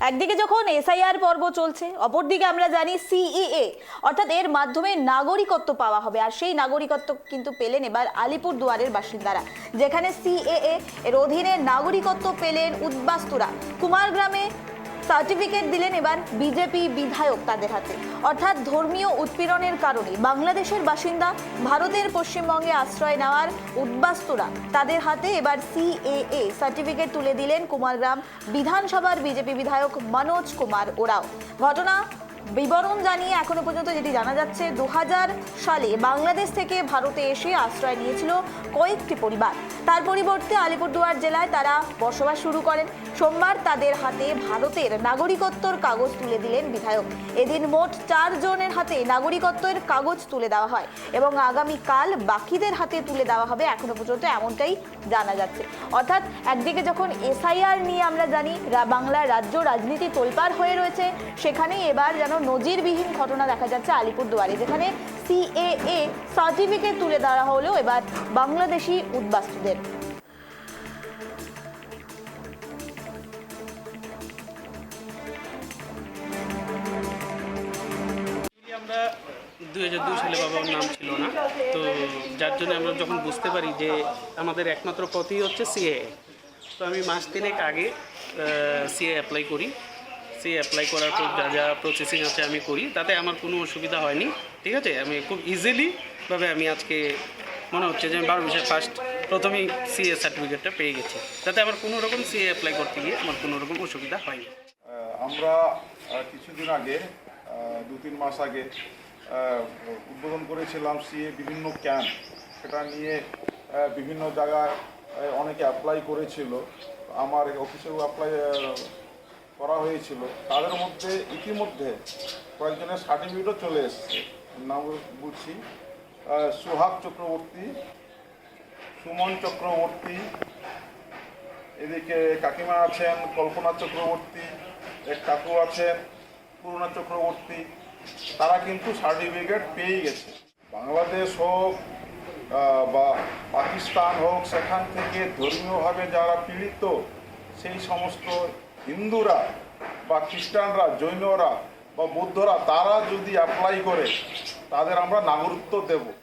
একদিকে যখন এসআইআর পর্ব চলছে, অপরদিকে আমরা জানি সিএএ অর্থাৎ এর মাধ্যমে নাগরিকত্ব পাওয়া হবে। আর সেই নাগরিকত্ব কিন্তু পেলেন এবার আলিপুরদুয়ারের বাসিন্দারা, যেখানে সিএএ এর অধীনে নাগরিকত্ব পেলেন উদ্বাস্তুরা। কুমারগ্রামে সার্টিফিকেট দিলেন এবার বিজেপি বিধায়ক তাদের হাতে। অর্থাৎ ধর্মীয় উৎপীড়নের কারণে বাংলাদেশের বাসিন্দা ভারতের পশ্চিমবঙ্গে আশ্রয় নেওয়ার উদ্বাস্তুরা তাদের হাতে এবার সিএএ সার্টিফিকেট তুলে দিলেন কুমারগ্রাম বিধানসভার বিজেপি বিধায়ক মনোজ কুমার ওরাও। ঘটনা বিবরণ জানিয়ে এখনো পর্যন্ত যেটি জানা যাচ্ছে, 2000 সালে বাংলাদেশ থেকে ভারতে এসে আশ্রয় নিয়েছিল কয়েকটি পরিবার। তার পরিবর্তে আলিপুরদুয়ার জেলায় তারা বসবাস শুরু করেন। সোমবার তাদের হাতে ভারতের নাগরিকত্বর কাগজ তুলে দিলেন বিধায়ক। এদিন মোট 4 জনের হাতে নাগরিকত্বের কাগজ তুলে দেওয়া হয় এবং আগামীকাল বাকিদের হাতে তুলে দেওয়া হবে, এখনো পর্যন্ত এমনটাই জানা যাচ্ছে। অর্থাৎ একদিকে যখন এসআইআর নিয়ে আমরা জানি বাংলার রাজ্য রাজনীতি তোলপাড় হয়ে রয়েছে, সেখানেই এবার যেন নজিরবিহীন ঘটনা দেখা যাচ্ছে আলিপুরদুয়ারে, যেখানে সিএএ সার্টিফিকেট তুলে দেওয়া হলো এবার বাংলাদেশি উদ্বাস্তুদের। আমরা 2002 সালে বাবার নাম ছিল না, তো যার জন্য আমরা যখন বুঝতে পারি যে আমাদের একমাত্র পথই হচ্ছে সিএএ, তো আমি মাস 3 আগে সিএ অ্যাপ্লাই করি। সিএ অ্যাপ্লাই করার পর যা যা প্রসেসিং আছে আমি করি, তাতে আমার কোনো অসুবিধা হয়নি। ঠিক আছে, আমি খুব ইজিলিভাবে আমি আজকে মনে হচ্ছে যে আমি 12 মাসে প্রথমেই সিএ সার্টিফিকেটটা পেয়ে গেছি, তাতে আমার কোনো রকম সিএ অ্যাপ্লাই করতে গিয়ে আমার কোনো রকম অসুবিধা হয়নি। আমরা কিছুদিন আগে 2-3 মাস আগে উদ্বোধন করেছিলাম সিএ বিভিন্ন ক্যাম্প, সেটা নিয়ে বিভিন্ন জায়গায় অনেকে অ্যাপ্লাই করেছিল, আমার অফিসেও অ্যাপ্লাই করা হয়েছিল। তাদের মধ্যে ইতিমধ্যে কয়েকজনের সার্টিফিকেটও চলে এসছে। নাম বলছি, সুহাগ চক্রবর্তী, সুমন চক্রবর্তী, এদিকে কাকিমা আছেন কল্পনা চক্রবর্তী, এক কাকু আছেন পূর্ণা চক্রবর্তী। তারা কিন্তু সার্টিফিকেট পেয়ে গেছে। বাংলাদেশ হোক বা পাকিস্তান হোক, সেখান থেকে ধর্মীয়ভাবে যারা পীড়িত, সেই সমস্ত হিন্দুরা বা খ্রিস্টানরা, জৈনরা বা বৌদ্ধরা, তারা যদি অ্যাপ্লাই করে তাদের আমরা নাগরিকত্ব দেব।